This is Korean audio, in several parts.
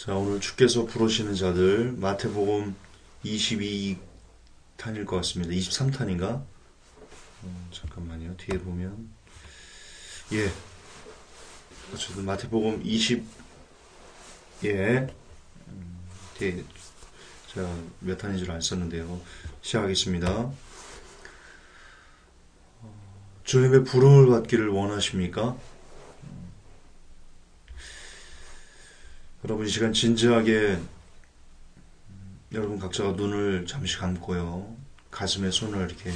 자, 오늘 주께서 부르시는 자들 마태복음 22탄일 것 같습니다. 23탄인가? 잠깐만요. 뒤에 보면 예, 어쨌든 마태복음 20 예, 뒤에 제가 몇 탄인 줄 안 썼는데요. 시작하겠습니다. 주님의 부름을 받기를 원하십니까? 여러분 이 시간 진지하게 여러분 각자가 눈을 잠시 감고요. 가슴에 손을 이렇게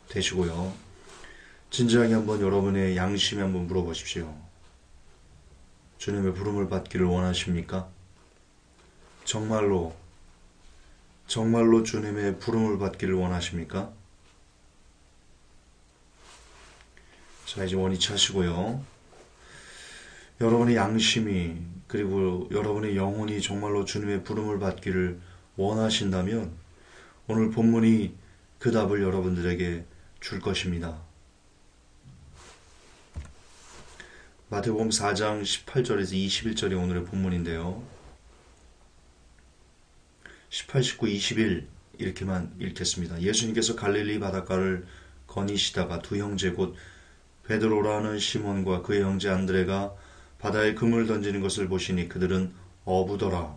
대시고요. 진지하게 한번 여러분의 양심에 한번 물어보십시오. 주님의 부름을 받기를 원하십니까? 정말로 주님의 부름을 받기를 원하십니까? 자, 이제 원위치 하시고요. 여러분의 양심이 그리고 여러분의 영혼이 정말로 주님의 부름을 받기를 원하신다면 오늘 본문이 그 답을 여러분들에게 줄 것입니다. 마태복음 4장 18절에서 21절이 오늘의 본문인데요. 18, 19, 21 이렇게만 읽겠습니다. 예수님께서 갈릴리 바닷가를 거니시다가 두 형제 곧 베드로라는 시몬과 그의 형제 안드레가 바다에 그물 던지는 것을 보시니 그들은 어부더라.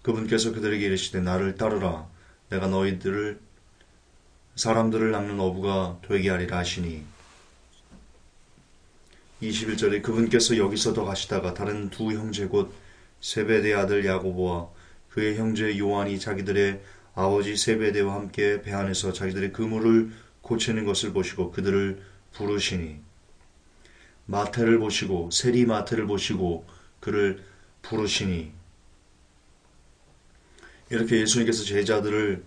그분께서 그들에게 이르시되 나를 따르라. 내가 너희들을 사람들을 낚는 어부가 되게 하리라 하시니 21절에 그분께서 여기서 더 가시다가 다른 두 형제 곧 세베대 아들 야고보와 그의 형제 요한이 자기들의 아버지 세베대와 함께 배 안에서 자기들의 그물을 고치는 것을 보시고 그들을 부르시니 마태를 보시고 세리 마태를 보시고 그를 부르시니 이렇게 예수님께서 제자들을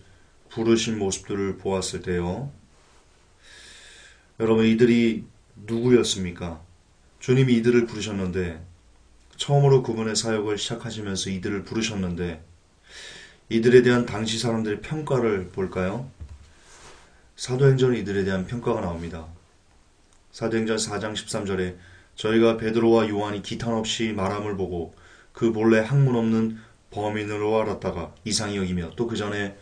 부르신 모습들을 보았을 때요. 여러분 이들이 누구였습니까? 주님이 이들을 부르셨는데 처음으로 그분의 사역을 시작하시면서 이들을 부르셨는데 이들에 대한 당시 사람들의 평가를 볼까요? 사도행전에 이들에 대한 평가가 나옵니다. 사도행전 4장 13절에 저희가 베드로와 요한이 기탄 없이 말함을 보고 그 본래 학문 없는 범인으로 알았다가 이상히 여기며 또 그 전에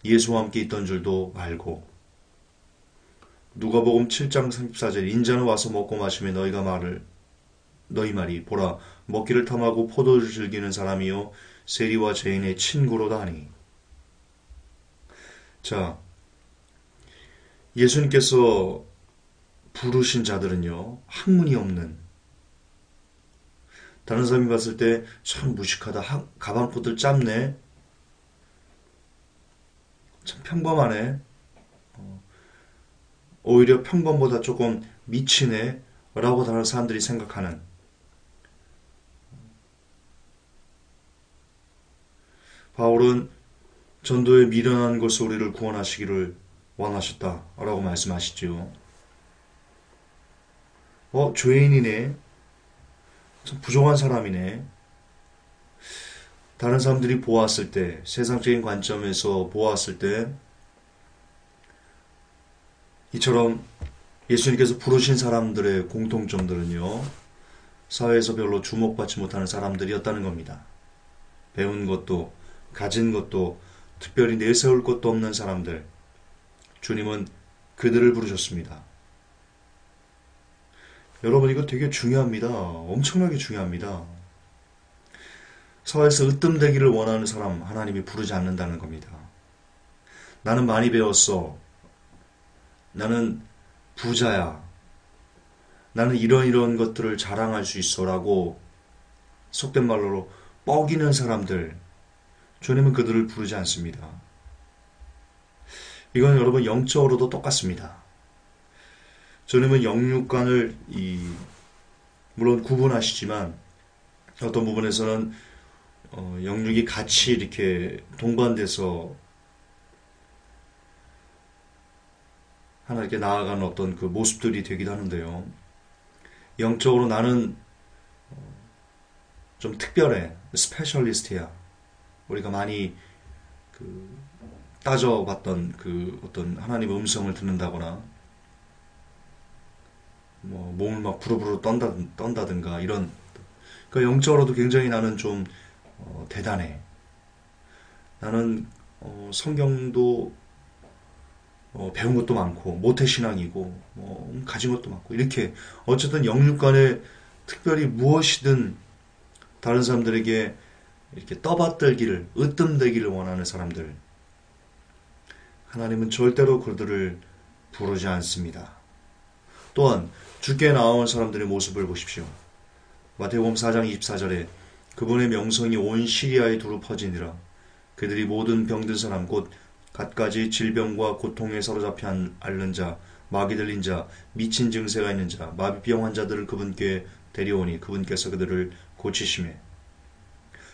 예수와 함께 있던 줄도 알고 누가복음 7장 34절 인자는 와서 먹고 마시며 너희 말이 보라 먹기를 탐하고 포도를 즐기는 사람이요 세리와 죄인의 친구로다 하니. 자, 예수님께서 부르신 자들은요 학문이 없는 다른 사람이 봤을 때 참 무식하다 가방꽃들 짧네 참 평범하네 오히려 평범보다 조금 미치네 라고 다른 사람들이 생각하는 바울은 전도에 미련한 것을 우리를 구원하시기를 원하셨다 라고 말씀하시죠. 죄인이네 참 부족한 사람이네 다른 사람들이 보았을 때 세상적인 관점에서 보았을 때 이처럼 예수님께서 부르신 사람들의 공통점들은요 사회에서 별로 주목받지 못하는 사람들이었다는 겁니다. 배운 것도 가진 것도 특별히 내세울 것도 없는 사람들 주님은 그들을 부르셨습니다. 여러분 이거 되게 중요합니다. 엄청나게 중요합니다. 사회에서 으뜸되기를 원하는 사람 하나님이 부르지 않는다는 겁니다. 나는 많이 배웠어. 나는 부자야. 나는 이런 것들을 자랑할 수 있어 라고 속된 말로 뻐기는 사람들 주님은 그들을 부르지 않습니다. 이건 여러분 영적으로도 똑같습니다. 주님은 영육간을 물론 구분하시지만 어떤 부분에서는 영육이 같이 이렇게 동반돼서 하나님께 나아가는 어떤 그 모습들이 되기도 하는데요. 영적으로 나는 좀 특별해, 스페셜리스트야. 우리가 많이 따져봤던 그 어떤 하나님의 음성을 듣는다거나 몸을 막 부르부르 떤다든가 이런 그 영적으로도 굉장히 나는 좀 대단해. 나는 성경도 배운 것도 많고 모태신앙이고 가진 것도 많고 이렇게 어쨌든 영육간에 특별히 무엇이든 다른 사람들에게 이렇게 떠받들기를 으뜸되기를 원하는 사람들, 하나님은 절대로 그들을 부르지 않습니다. 또한 주께 나온 사람들의 모습을 보십시오. 마태복음 4장 24절에 그분의 명성이 온 시리아에 두루 퍼지니라. 그들이 모든 병든 사람 곧 갖가지 질병과 고통에 사로잡혀 앓는 자, 마귀 들린 자, 미친 증세가 있는 자, 마비병 환자들을 그분께 데려오니 그분께서 그들을 고치시매.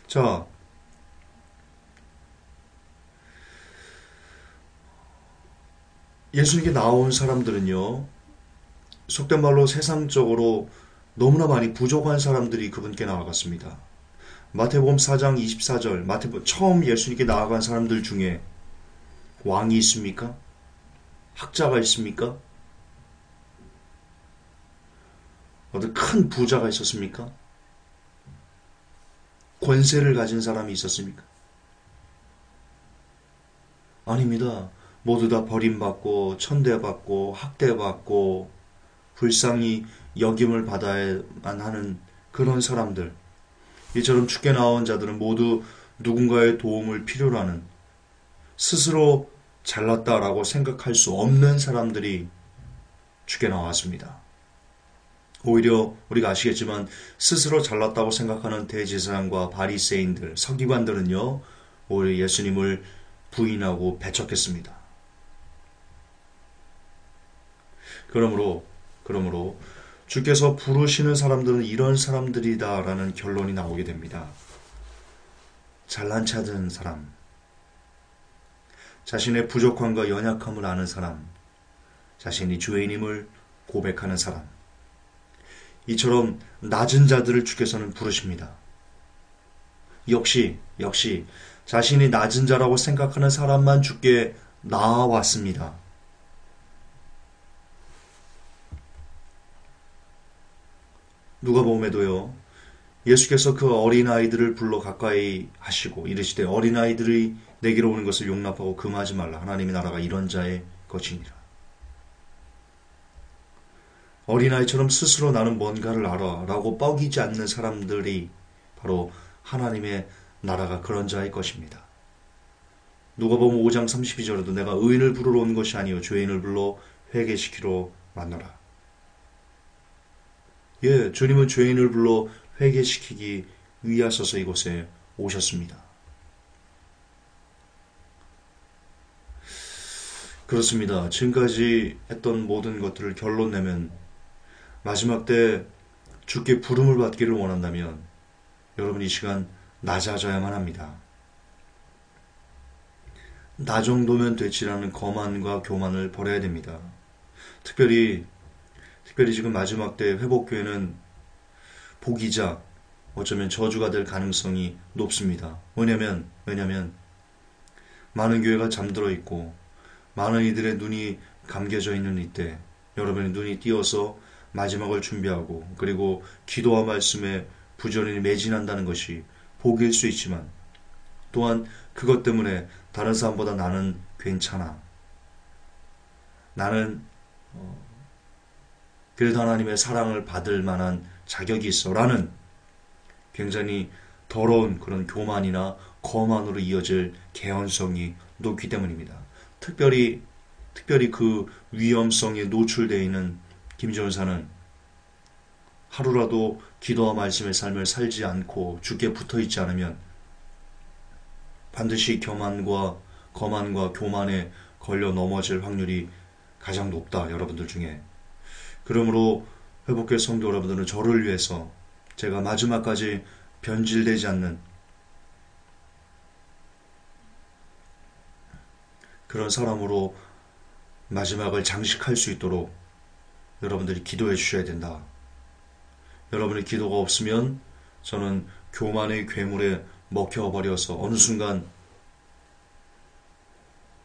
자, 예수님께 나온 사람들은요, 속된 말로 세상적으로 너무나 많이 부족한 사람들이 그분께 나아갔습니다. 마태복음 4장 24절, 처음 예수님께 나아간 사람들 중에 왕이 있습니까? 학자가 있습니까? 어떤 큰 부자가 있었습니까? 권세를 가진 사람이 있었습니까? 아닙니다. 모두 다 버림받고 천대받고 학대받고 불쌍히 여김을 받아야만 하는 그런 사람들. 이처럼 죽게 나온 자들은 모두 누군가의 도움을 필요로 하는, 스스로 잘났다라고 생각할 수 없는 사람들이 죽게 나왔습니다. 오히려 우리가 아시겠지만 스스로 잘났다고 생각하는 대제사장과 바리새인들, 서기관들은요, 오히려 예수님을 부인하고 배척했습니다. 그러므로 주께서 부르시는 사람들은 이런 사람들이다라는 결론이 나오게 됩니다. 잘난 체 하던 사람, 자신의 부족함과 연약함을 아는 사람, 자신이 죄인임을 고백하는 사람, 이처럼 낮은 자들을 주께서는 부르십니다. 역시 자신이 낮은 자라고 생각하는 사람만 주께 나아왔습니다. 누가복음에도요, 예수께서 그 어린아이들을 불러 가까이 하시고 이르시되 어린아이들이 내게로 오는 것을 용납하고 금하지 말라. 하나님의 나라가 이런 자의 것이니라. 어린아이처럼 스스로 나는 뭔가를 알아 라고 뻐기지 않는 사람들이 바로 하나님의 나라가 그런 자의 것입니다. 누가복음 5장 32절에도 내가 의인을 부르러 온 것이 아니요 죄인을 불러 회개시키러 왔노라. 예, 주님은 죄인을 불러 회개시키기 위하셔서 이곳에 오셨습니다. 그렇습니다. 지금까지 했던 모든 것들을 결론 내면 마지막 때 주께 부름을 받기를 원한다면 여러분 이 시간 낮아져야만 합니다. 나 정도면 되지라는 거만과 교만을 버려야 됩니다. 특별히 지금 마지막 때 회복교회는 복이자 어쩌면 저주가 될 가능성이 높습니다. 왜냐면 많은 교회가 잠들어 있고 많은 이들의 눈이 감겨져 있는 이때 여러분의 눈이 띄어서 마지막을 준비하고 그리고 기도와 말씀에 부지런히 매진한다는 것이 복일 수 있지만 또한 그것 때문에 다른 사람보다 나는 괜찮아. 나는 그래도 하나님의 사랑을 받을 만한 자격이 있어 라는 굉장히 더러운 그런 교만이나 거만으로 이어질 개연성이 높기 때문입니다. 특별히 그 위험성에 노출되어 있는 김전사는 하루라도 기도와 말씀의 삶을 살지 않고 주께 붙어있지 않으면 반드시 거만과 교만에 걸려 넘어질 확률이 가장 높다. 여러분들 중에. 그러므로 회복교회 성도 여러분들은 저를 위해서 제가 마지막까지 변질되지 않는 그런 사람으로 마지막을 장식할 수 있도록 여러분들이 기도해 주셔야 된다. 여러분의 기도가 없으면 저는 교만의 괴물에 먹혀버려서 어느 순간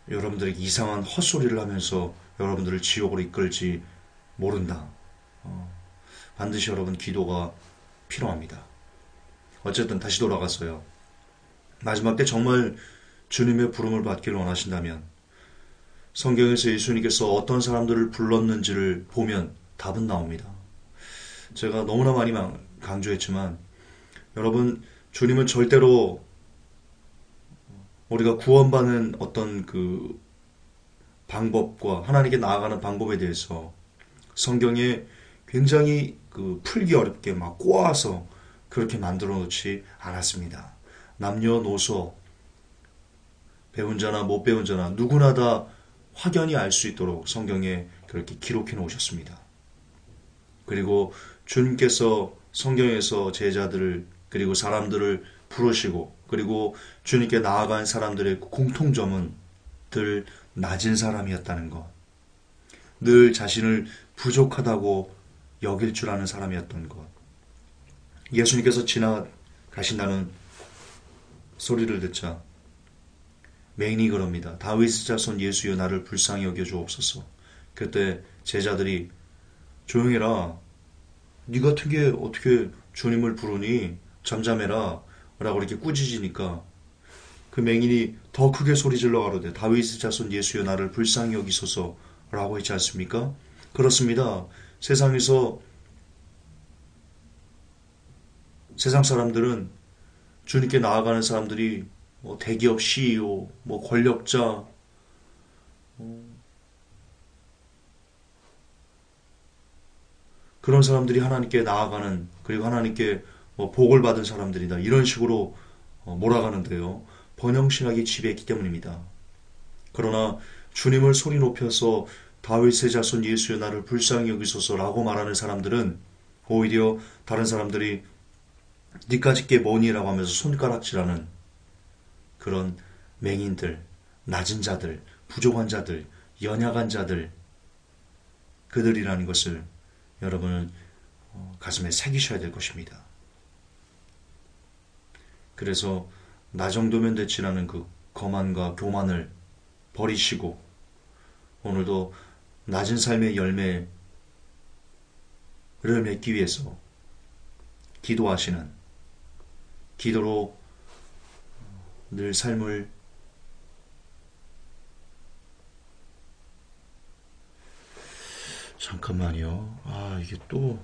여러분들에게 이상한 헛소리를 하면서 여러분들을 지옥으로 이끌지 모른다. 반드시 여러분 기도가 필요합니다. 어쨌든 다시 돌아가서요. 마지막 때 정말 주님의 부름을 받기를 원하신다면 성경에서 예수님께서 어떤 사람들을 불렀는지를 보면 답은 나옵니다. 제가 너무나 많이 강조했지만 여러분, 주님은 절대로 우리가 구원받는 어떤 그 방법과 하나님께 나아가는 방법에 대해서 성경에 굉장히 그 풀기 어렵게 막 꼬아서 그렇게 만들어 놓지 않았습니다. 남녀노소, 배운 자나 못 배운 자나 누구나 다 확연히 알 수 있도록 성경에 그렇게 기록해 놓으셨습니다. 그리고 주님께서 성경에서 제자들을 그리고 사람들을 부르시고 그리고 주님께 나아간 사람들의 공통점은 늘 낮은 사람이었다는 것, 늘 자신을 부족하다고 여길 줄 아는 사람이었던 것, 예수님께서 지나가신다는 소리를 듣자 맹인이 그럽니다. 다윗의 자손 예수여 나를 불쌍히 여겨 주옵소서. 그때 제자들이 조용해라. 네 같은 게 어떻게 주님을 부르니? 잠잠해라. 라고 이렇게 꾸짖으니까 그 맹인이 더 크게 소리질러 가로되 다윗의 자손 예수여 나를 불쌍히 여기소서 라고 했지 않습니까? 그렇습니다. 세상에서 세상 사람들은 주님께 나아가는 사람들이 뭐 대기업 CEO, 뭐 권력자, 그런 사람들이 하나님께 나아가는 그리고 하나님께 뭐 복을 받은 사람들이다. 이런 식으로 몰아가는데요. 번영신학이 지배했기 때문입니다. 그러나 주님을 소리 높여서 다윗의 자손 예수여 나를 불쌍히 여기소서라고 말하는 사람들은 오히려 다른 사람들이 니까짓 게 뭐니라고 하면서 손가락질하는 그런 맹인들, 낮은 자들, 부족한 자들, 연약한 자들, 그들이라는 것을 여러분은 가슴에 새기셔야 될 것입니다. 그래서 나 정도면 됐지라는 그 거만과 교만을 버리시고 오늘도 낮은 삶의 열매를 맺기 위해서 기도하시는, 기도로 늘 삶을 잠깐만요. 이게 또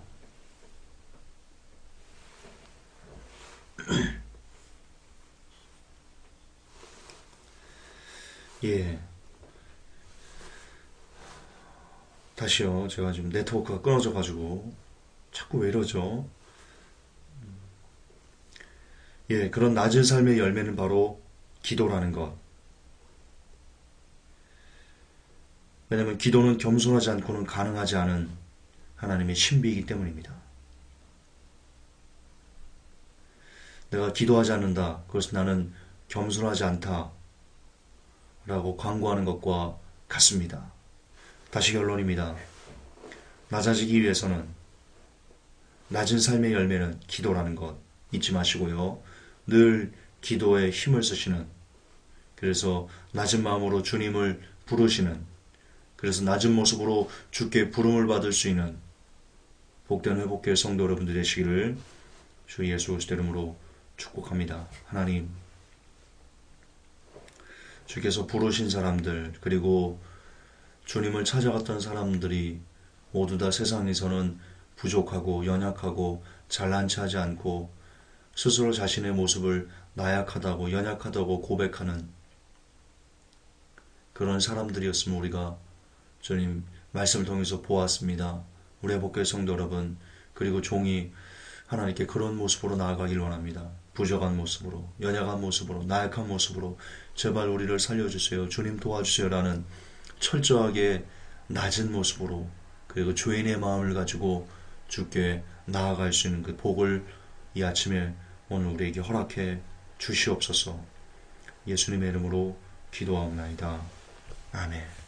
예. 다시요. 제가 지금 네트워크가 끊어져 가지고 자꾸 왜 이러죠? 예, 그런 낮은 삶의 열매는 바로 기도라는 것. 왜냐하면 기도는 겸손하지 않고는 가능하지 않은 하나님의 신비이기 때문입니다. 내가 기도하지 않는다. 그것은 나는 겸손하지 않다. 라고 광고하는 것과 같습니다. 다시 결론입니다. 낮아지기 위해서는 낮은 삶의 열매는 기도라는 것 잊지 마시고요. 늘 기도에 힘을 쓰시는, 그래서 낮은 마음으로 주님을 부르시는, 그래서 낮은 모습으로 주께 부름을 받을 수 있는 복된 회복교회 성도 여러분들 되시기를 주 예수 그리스도 이름으로 축복합니다. 하나님, 주께서 부르신 사람들 그리고 주님을 찾아갔던 사람들이 모두 다 세상에서는 부족하고 연약하고 잘난 체하지 않고 스스로 자신의 모습을 나약하다고 연약하다고 고백하는 그런 사람들이었으면 우리가 주님 말씀을 통해서 보았습니다. 우리 회복교회 성도 여러분 그리고 종이 하나님께 그런 모습으로 나아가길 원합니다. 부족한 모습으로, 연약한 모습으로, 나약한 모습으로 제발 우리를 살려주세요. 주님 도와주세요. 라는 철저하게 낮은 모습으로 그리고 죄인의 마음을 가지고 주께 나아갈 수 있는 그 복을 이 아침에 오늘 우리에게 허락해 주시옵소서. 예수님의 이름으로 기도하옵나이다. 아멘.